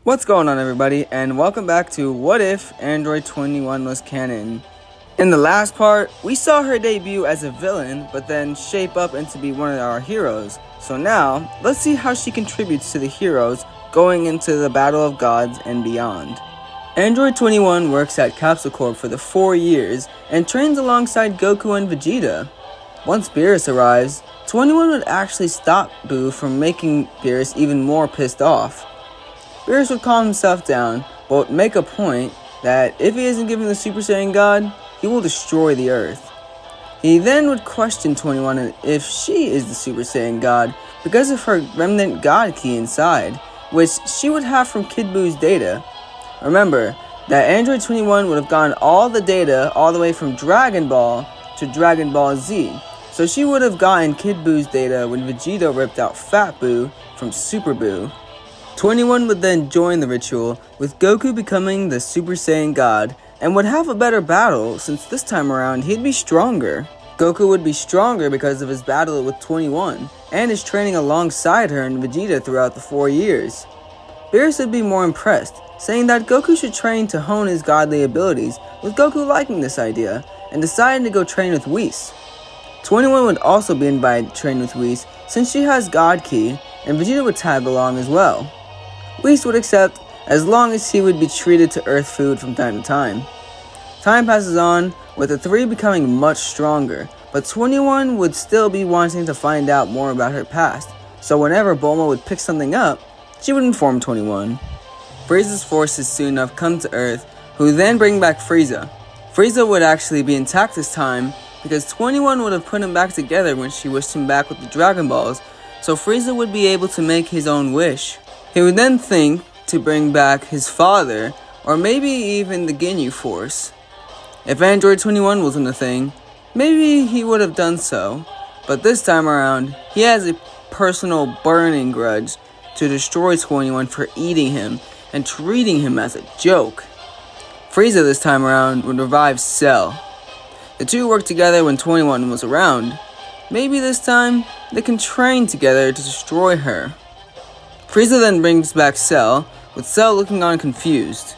What's going on, everybody, and welcome back to What If Android 21 Was Canon. In the last part, we saw her debut as a villain, but then shape up into be one of our heroes. So now, let's see how she contributes to the heroes going into the Battle of Gods and beyond. Android 21 works at Capsule Corp for the 4 years and trains alongside Goku and Vegeta. Once Beerus arrives, 21 would actually stop Boo from making Beerus even more pissed off. Beerus would calm himself down, but make a point that if he isn't given the Super Saiyan God, he will destroy the Earth. He then would question 21 if she is the Super Saiyan God because of her remnant God key inside, which she would have from Kid Boo's data. Remember that Android 21 would have gotten all the data all the way from Dragon Ball to Dragon Ball Z, so she would have gotten Kid Boo's data when Vegeta ripped out Fat Boo from Super Boo. 21 would then join the ritual, with Goku becoming the Super Saiyan God, and would have a better battle since this time around he'd be stronger. Goku would be stronger because of his battle with 21, and his training alongside her and Vegeta throughout the 4 years. Beerus would be more impressed, saying that Goku should train to hone his godly abilities, with Goku liking this idea, and deciding to go train with Whis. 21 would also be invited to train with Whis since she has God Key, and Vegeta would tag along as well. Whis would accept as long as he would be treated to Earth food from time to time. Time passes on, with the three becoming much stronger, but 21 would still be wanting to find out more about her past, so whenever Bulma would pick something up, she would inform 21. Frieza's forces soon enough come to Earth, who then bring back Frieza. Frieza would actually be intact this time, because 21 would have put him back together when she wished him back with the Dragon Balls, so Frieza would be able to make his own wish. He would then think to bring back his father, or maybe even the Ginyu Force. If Android 21 wasn't a thing, maybe he would have done so, but this time around, he has a personal burning grudge to destroy 21 for eating him and treating him as a joke. Frieza this time around would revive Cell. The two worked together when 21 was around. Maybe this time, they can train together to destroy her. Frieza then brings back Cell, with Cell looking on confused.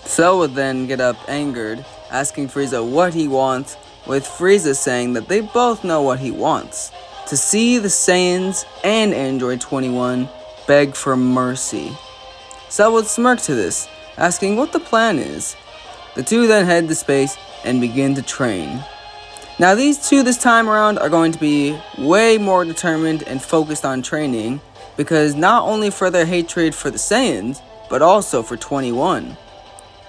Cell would then get up angered, asking Frieza what he wants, with Frieza saying that they both know what he wants: to see the Saiyans and Android 21 beg for mercy. Cell would smirk to this, asking what the plan is. The two then head to space and begin to train. Now these two this time around are going to be way more determined and focused on training, because not only for their hatred for the Saiyans, but also for 21.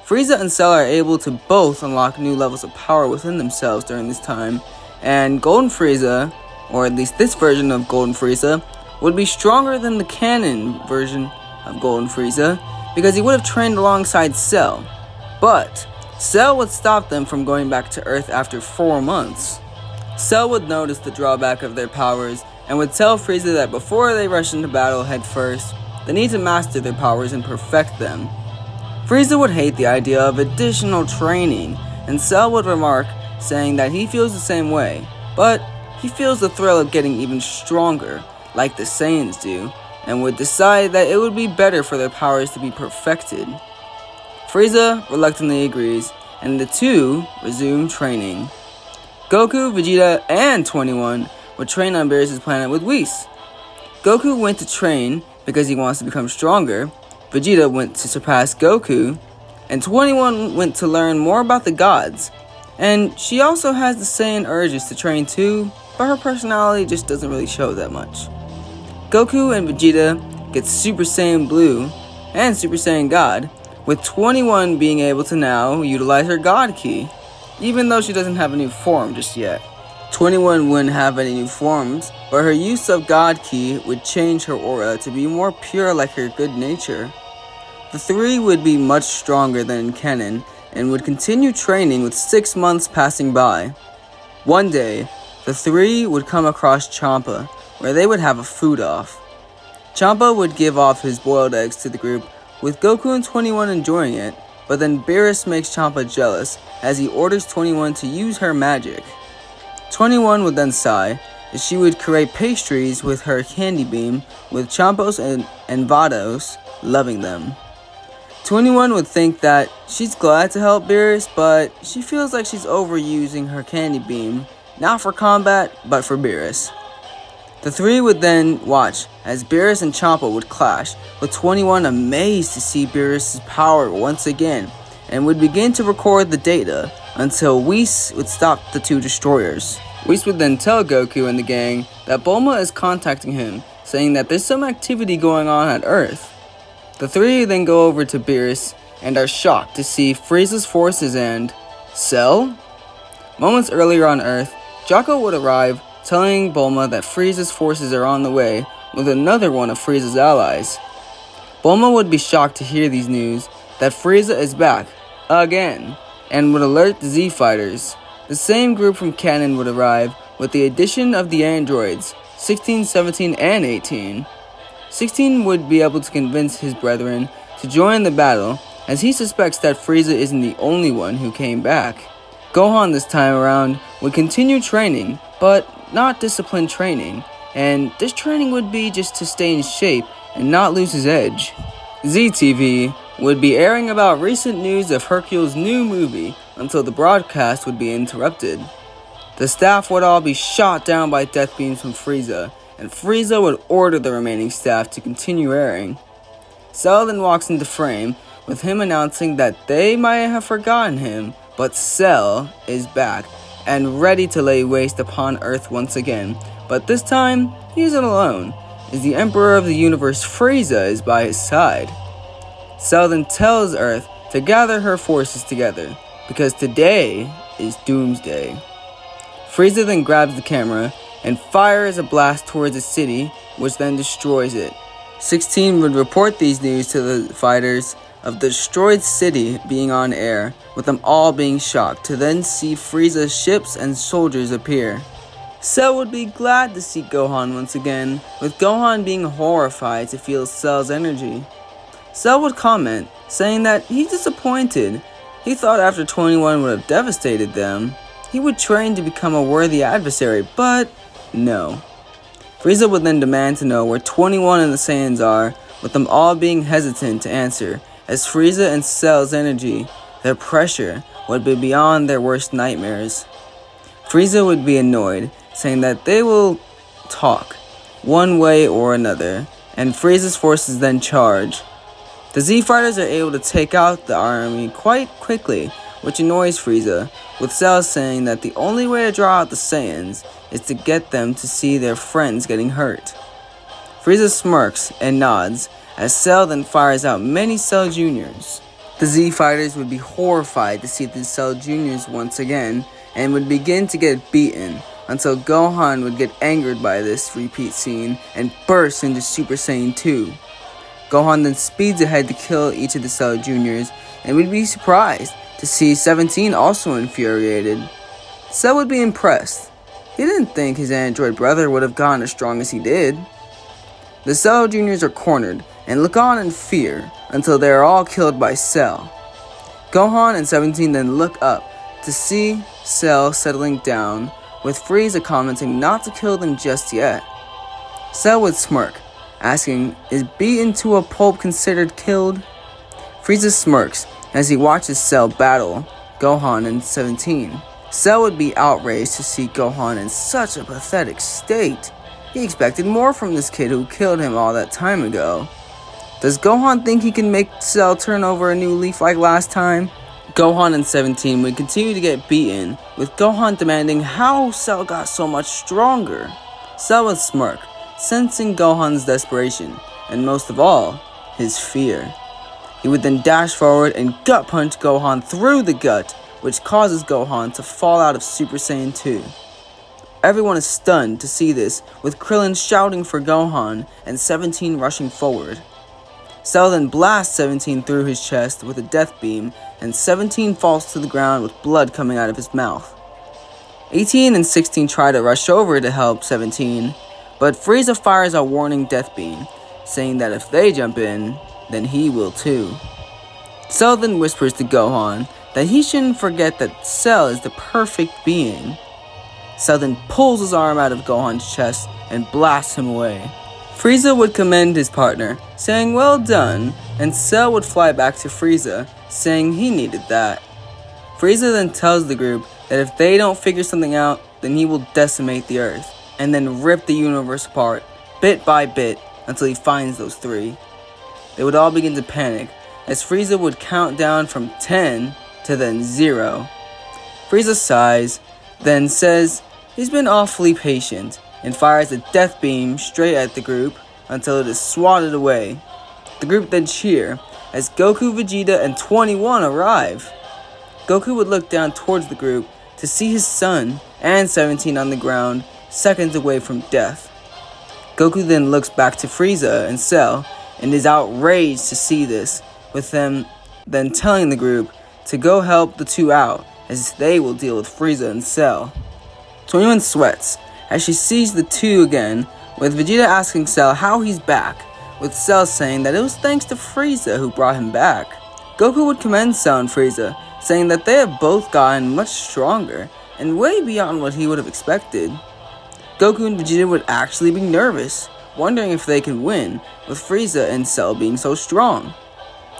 Frieza and Cell are able to both unlock new levels of power within themselves during this time, and Golden Frieza, or at least this version of Golden Frieza, would be stronger than the canon version of Golden Frieza, because he would have trained alongside Cell. But Cell would stop them from going back to Earth after 4 months. Cell would notice the drawback of their powers, and would tell Frieza that before they rush into battle head first, they need to master their powers and perfect them. Frieza would hate the idea of additional training, and Cell would remark, saying that he feels the same way, but he feels the thrill of getting even stronger, like the Saiyans do, and would decide that it would be better for their powers to be perfected. Frieza reluctantly agrees, and the two resume training. Goku, Vegeta, and 21 would train on Beerus' planet with Whis. Goku went to train because he wants to become stronger, Vegeta went to surpass Goku, and 21 went to learn more about the gods. And she also has the Saiyan urges to train too, but her personality just doesn't really show that much. Goku and Vegeta get Super Saiyan Blue and Super Saiyan God, with 21 being able to now utilize her God Key, even though she doesn't have a new form just yet. 21 wouldn't have any new forms, but her use of God Key would change her aura to be more pure like her good nature. The three would be much stronger than in canon, and would continue training with 6 months passing by. One day, the three would come across Champa, where they would have a food off. Champa would give off his boiled eggs to the group, with Goku and 21 enjoying it, but then Beerus makes Champa jealous as he orders 21 to use her magic. 21 would then sigh, as she would create pastries with her candy beam, with Champos and Vados loving them. 21 would think that she's glad to help Beerus, but she feels like she's overusing her candy beam, not for combat, but for Beerus. The three would then watch as Beerus and Champa would clash, with 21 amazed to see Beerus' power once again, and would begin to record the data until Whis would stop the two destroyers. Whis would then tell Goku and the gang that Bulma is contacting him, saying that there's some activity going on at Earth. The three then go over to Beerus and are shocked to see Frieza's forces and Cell? Moments earlier on Earth, Jocko would arrive, telling Bulma that Frieza's forces are on the way with another one of Frieza's allies. Bulma would be shocked to hear these news that Frieza is back, again, and would alert the Z Fighters. The same group from Canon would arrive with the addition of the androids, 16, 17, and 18. 16 would be able to convince his brethren to join the battle, as he suspects that Frieza isn't the only one who came back. Gohan this time around would continue training, but not disciplined training, and this training would be just to stay in shape and not lose his edge. ZTV would be airing about recent news of Hercule's new movie until the broadcast would be interrupted. The staff would all be shot down by death beams from Frieza, and Frieza would order the remaining staff to continue airing. Cell then walks into frame, with him announcing that they might have forgotten him, but Cell is back and ready to lay waste upon Earth once again, but this time he isn't alone, as the Emperor of the Universe Frieza is by his side. Cell then tells Earth to gather her forces together, because today is Doomsday. Frieza then grabs the camera and fires a blast towards the city, which then destroys it. 16 would report these news to the fighters of the destroyed city being on air, with them all being shocked to then see Frieza's ships and soldiers appear. Cell would be glad to see Gohan once again, with Gohan being horrified to feel Cell's energy. Cell would comment, saying that he's disappointed. He thought after 21 would have devastated them, he would train to become a worthy adversary, but no. Frieza would then demand to know where 21 and the Saiyans are, with them all being hesitant to answer, as Frieza and Cell's energy, their pressure, would be beyond their worst nightmares. Frieza would be annoyed, saying that they will talk, one way or another, and Frieza's forces then charge. The Z Fighters are able to take out the army quite quickly, which annoys Frieza, with Cell saying that the only way to draw out the Saiyans is to get them to see their friends getting hurt. Frieza smirks and nods, as Cell then fires out many Cell Juniors. The Z Fighters would be horrified to see the Cell Juniors once again, and would begin to get beaten, until Gohan would get angered by this repeat scene and burst into Super Saiyan 2. Gohan then speeds ahead to kill each of the Cell Juniors, and would be surprised to see 17 also infuriated. Cell would be impressed. He didn't think his android brother would have gone as strong as he did. The Cell Juniors are cornered and look on in fear until they are all killed by Cell. Gohan and 17 then look up to see Cell settling down, with Frieza commenting not to kill them just yet. Cell would smirk, asking, "Is beaten to a pulp considered killed?" Frieza smirks as he watches Cell battle Gohan and 17. Cell would be outraged to see Gohan in such a pathetic state. He expected more from this kid who killed him all that time ago. Does Gohan think he can make Cell turn over a new leaf like last time? Gohan and 17 would continue to get beaten, with Gohan demanding how Cell got so much stronger. Cell would smirk, sensing Gohan's desperation, and most of all, his fear. He would then dash forward and gut punch Gohan through the gut, which causes Gohan to fall out of Super Saiyan 2. Everyone is stunned to see this, with Krillin shouting for Gohan and 17 rushing forward. Cell then blasts 17 through his chest with a death beam, and 17 falls to the ground with blood coming out of his mouth. 18 and 16 try to rush over to help 17, but Frieza fires a warning death beam, saying that if they jump in, then he will too. Cell then whispers to Gohan that he shouldn't forget that Cell is the perfect being. Cell then pulls his arm out of Gohan's chest and blasts him away. Frieza would commend his partner, saying well done, and Cell would fly back to Frieza, saying he needed that. Frieza then tells the group that if they don't figure something out, then he will decimate the Earth, and then rip the universe apart, bit by bit, until he finds those three. They would all begin to panic, as Frieza would count down from 10 to then 0. Frieza sighs, then says he's been awfully patient, and fires a death beam straight at the group until it is swatted away. The group then cheer as Goku, Vegeta, and 21 arrive. Goku would look down towards the group to see his son and 17 on the ground, seconds away from death. Goku then looks back to Frieza and Cell and is outraged to see this, with them then telling the group to go help the two out, as they will deal with Frieza and Cell. 21 sweats as she sees the two again, with Vegeta asking Cell how he's back, with Cell saying that it was thanks to Frieza who brought him back. Goku would commend Cell and Frieza, saying that they have both gotten much stronger, and way beyond what he would have expected. Goku and Vegeta would actually be nervous, wondering if they could win, with Frieza and Cell being so strong.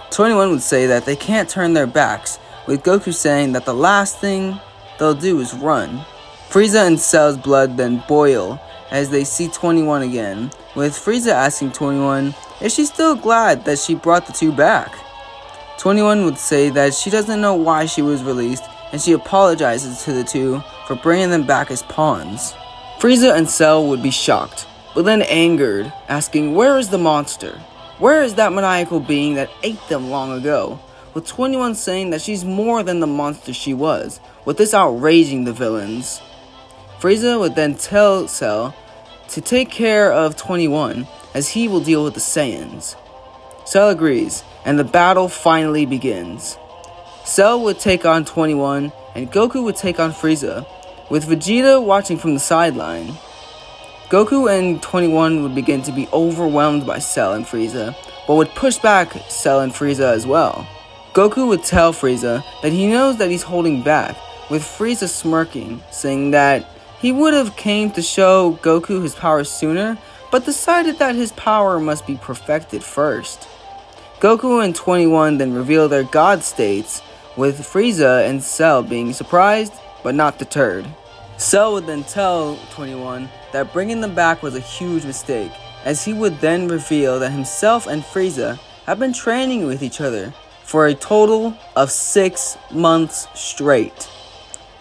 21 would say that they can't turn their backs, with Goku saying that the last thing they'll do is run. Frieza and Cell's blood then boil as they see 21 again, with Frieza asking 21 if she's still glad that she brought the two back. 21 would say that she doesn't know why she was released, and she apologizes to the two for bringing them back as pawns. Frieza and Cell would be shocked, but then angered, asking where is the monster? Where is that maniacal being that ate them long ago? With 21 saying that she's more than the monster she was, with this outraging the villains. Frieza would then tell Cell to take care of 21, as he will deal with the Saiyans. Cell agrees, and the battle finally begins. Cell would take on 21, and Goku would take on Frieza, with Vegeta watching from the sideline. Goku and 21 would begin to be overwhelmed by Cell and Frieza, but would push back Cell and Frieza as well. Goku would tell Frieza that he knows that he's holding back, with Frieza smirking, saying that he would have came to show Goku his power sooner, but decided that his power must be perfected first. Goku and 21 then reveal their god states, with Frieza and Cell being surprised, but not deterred. Cell would then tell 21 that bringing them back was a huge mistake, as he would then reveal that himself and Frieza have been training with each other for a total of 6 months straight.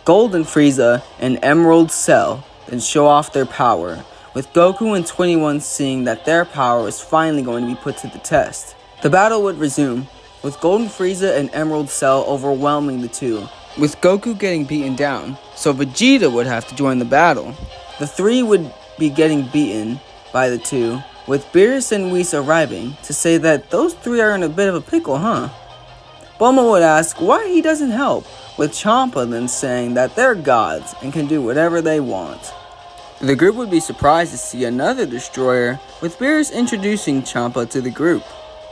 Golden Frieza and Emerald Cell then show off their power, with Goku and 21 seeing that their power is finally going to be put to the test. The battle would resume, with Golden Frieza and Emerald Cell overwhelming the two, with Goku getting beaten down, so Vegeta would have to join the battle. The three would be getting beaten by the two, with Beerus and Whis arriving to say that those three are in a bit of a pickle, huh? Bulma would ask why he doesn't help, with Champa then saying that they're gods and can do whatever they want. The group would be surprised to see another destroyer, with Beerus introducing Champa to the group.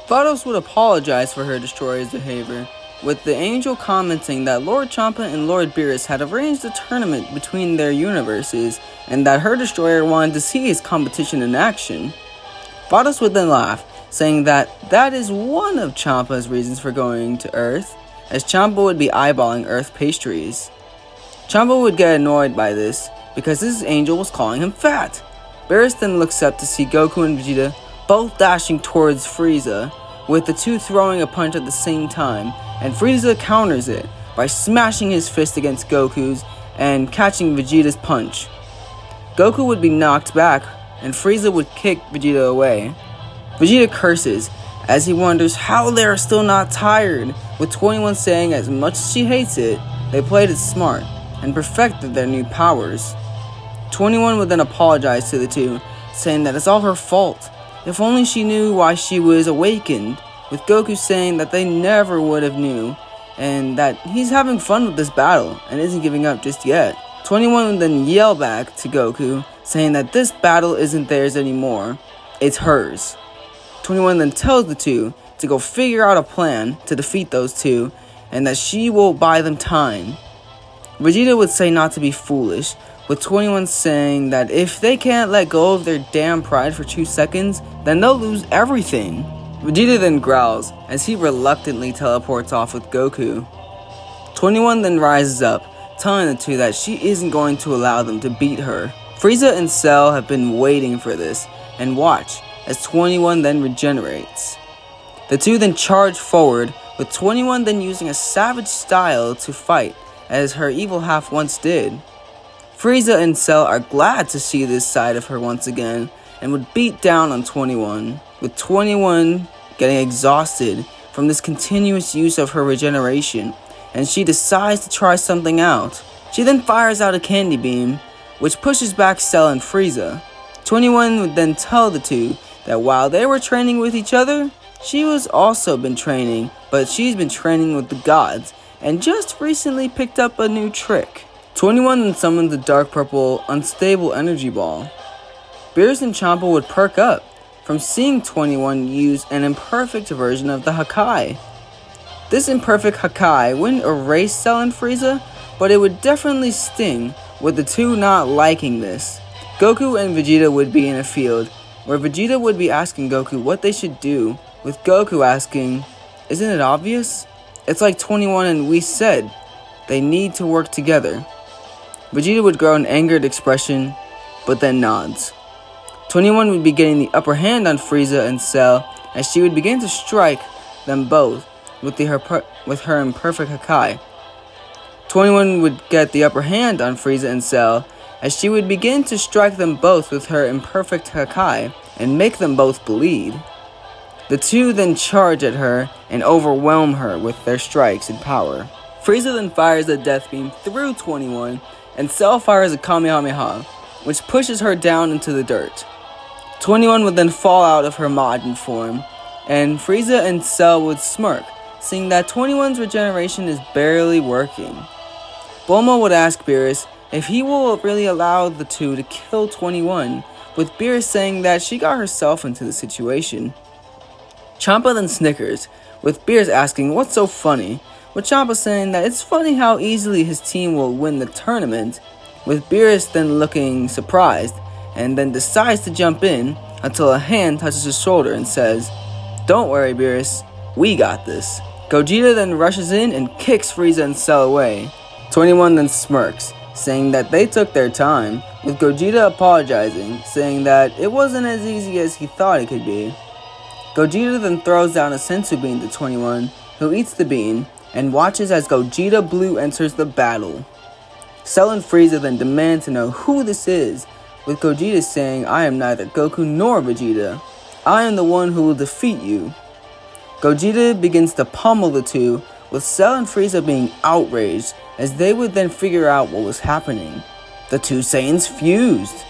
Vados would apologize for her destroyer's behavior, with the angel commenting that Lord Champa and Lord Beerus had arranged a tournament between their universes, and that her destroyer wanted to see his competition in action. Vados would then laugh, saying that that is one of Champa's reasons for going to Earth, as Champa would be eyeballing Earth pastries. Champa would get annoyed by this, because his angel was calling him fat. Beerus then looks up to see Goku and Vegeta both dashing towards Frieza, with the two throwing a punch at the same time, and Frieza counters it by smashing his fist against Goku's and catching Vegeta's punch. Goku would be knocked back, and Frieza would kick Vegeta away. Vegeta curses, as he wonders how they are still not tired, with 21 saying as much as she hates it, they played it smart, and perfected their new powers. 21 would then apologize to the two, saying that it's all her fault. If only she knew why she was awakened, with Goku saying that they never would have knew, and that he's having fun with this battle, and isn't giving up just yet. 21 would then yell back to Goku, saying that this battle isn't theirs anymore, it's hers. 21 then tells the two to go figure out a plan to defeat those two, and that she will buy them time. Vegeta would say not to be foolish, with 21 saying that if they can't let go of their damn pride for 2 seconds, then they'll lose everything. Vegeta then growls as he reluctantly teleports off with Goku. 21 then rises up, telling the two that she isn't going to allow them to beat her. Frieza and Cell have been waiting for this, and watch as 21 then regenerates. The two then charge forward, with 21 then using a savage style to fight, as her evil half once did. Frieza and Cell are glad to see this side of her once again, and would beat down on 21, with 21 getting exhausted from this continuous use of her regeneration, and she decides to try something out. She then fires out a candy beam, which pushes back Cell and Frieza. 21 would then tell the two that while they were training with each other, she was also been training, but she's been training with the gods, and just recently picked up a new trick. 21 then summons the dark purple unstable energy ball. Beerus and Champa would perk up from seeing 21 use an imperfect version of the Hakai. This imperfect Hakai wouldn't erase Cell and Frieza, but it would definitely sting, with the two not liking this. Goku and Vegeta would be in a field, where Vegeta would be asking Goku what they should do, with Goku asking, "Isn't it obvious? It's like 21 and we said, they need to work together." Vegeta would grow an angered expression, but then nods. 21 would be getting the upper hand on Frieza and Cell, as she would begin to strike them both with her imperfect Hakai. 21 would get the upper hand on Frieza and Cell, as she would begin to strike them both with her imperfect Hakai, and make them both bleed. The two then charge at her, and overwhelm her with their strikes and power. Frieza then fires a death beam through 21, and Cell fires a Kamehameha, which pushes her down into the dirt. 21 would then fall out of her Majin form, and Frieza and Cell would smirk, seeing that 21's regeneration is barely working. Bulma would ask Beerus if he will really allow the two to kill 21, with Beerus saying that she got herself into the situation. Champa then snickers, with Beerus asking what's so funny, with Champa saying that it's funny how easily his team will win the tournament, with Beerus then looking surprised, and then decides to jump in until a hand touches his shoulder and says, "Don't worry Beerus, we got this." Gogeta then rushes in and kicks Frieza and Cell away. 21 then smirks, saying that they took their time, with Gogeta apologizing, saying that it wasn't as easy as he thought it could be. Gogeta then throws down a sensu bean to 21, who eats the bean, and watches as Gogeta Blue enters the battle. Cell and Frieza then demand to know who this is, with Gogeta saying, "I am neither Goku nor Vegeta. I am the one who will defeat you." Gogeta begins to pummel the two, with Cell and Frieza being outraged, as they would then figure out what was happening. The two Saiyans fused.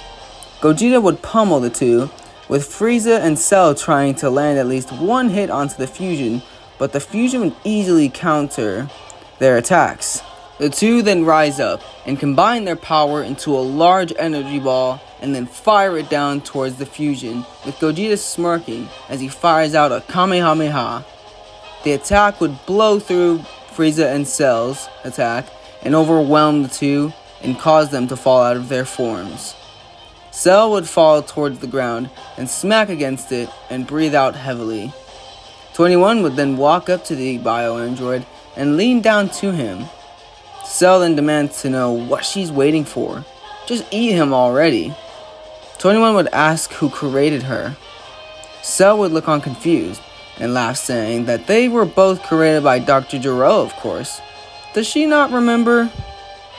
Gogeta would pummel the two, with Frieza and Cell trying to land at least one hit onto the fusion, but the fusion would easily counter their attacks. The two then rise up and combine their power into a large energy ball and then fire it down towards the fusion, with Gogeta smirking as he fires out a Kamehameha. The attack would blow through Frieza and Cell's attack and overwhelm the two and cause them to fall out of their forms. Cell would fall towards the ground and smack against it and breathe out heavily. 21 would then walk up to the bio-android and lean down to him. Cell then demands to know what she's waiting for. Just eat him already. 21 would ask who created her. Cell would look on confused and laugh, saying that they were both created by Dr. Gero, of course. Does she not remember?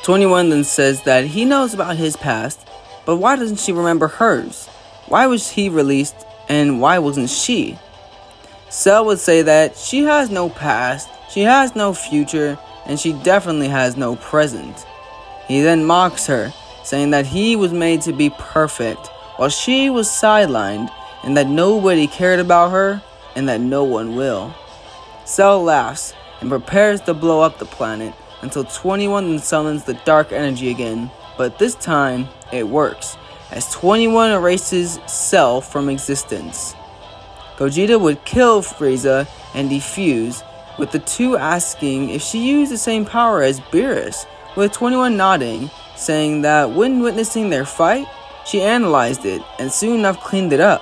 21 then says that he knows about his past, but why doesn't she remember hers? Why was he released and why wasn't she? Cell would say that she has no past, she has no future, and she definitely has no present. He then mocks her, saying that he was made to be perfect, while she was sidelined, and that nobody cared about her, and that no one will. Cell laughs and prepares to blow up the planet until 21 then summons the dark energy again, but this time it works, as 21 erases Cell from existence. Gogeta would kill Frieza and defuse, with the two asking if she used the same power as Beerus, with 21 nodding, saying that when witnessing their fight, she analyzed it and soon enough cleaned it up.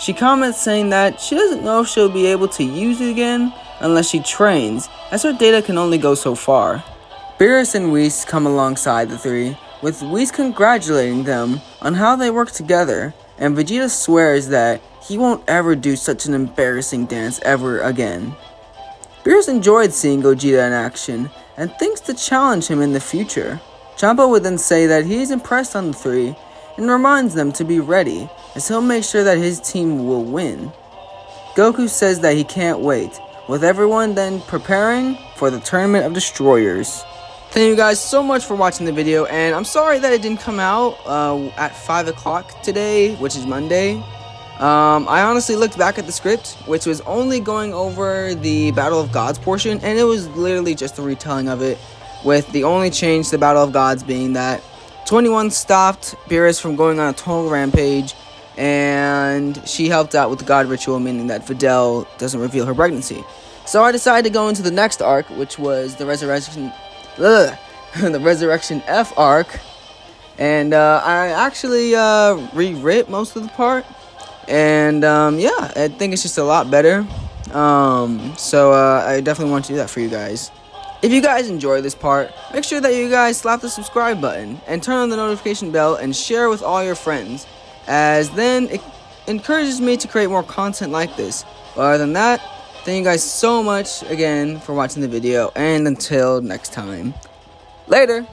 She comments saying that she doesn't know if she'll be able to use it again unless she trains, as her data can only go so far. Beerus and Whis come alongside the three, with Whis congratulating them on how they work together, and Vegeta swears that he won't ever do such an embarrassing dance ever again. Beerus enjoyed seeing Gogeta in action, and thinks to challenge him in the future. Champa would then say that he is impressed on the three, and reminds them to be ready, as he'll make sure that his team will win. Goku says that he can't wait, with everyone then preparing for the Tournament of Destroyers. Thank you guys so much for watching the video, and I'm sorry that it didn't come out at 5 o'clock today, which is Monday. I honestly looked back at the script, which was only going over the Battle of Gods portion, and it was literally just a retelling of it, with the only change to the Battle of Gods being that 21 stopped Beerus from going on a total rampage, and she helped out with the God Ritual, meaning that Videl doesn't reveal her pregnancy. So I decided to go into the next arc, which was the Resurrection F arc, and I actually rewrit most of the part, and yeah, I think it's just a lot better. So I definitely want to do that for you guys. If you guys enjoy this part, make sure that you guys slap the subscribe button and turn on the notification bell and share with all your friends, as then it encourages me to create more content like this. But other than that, thank you guys so much again for watching the video, and until next time, later!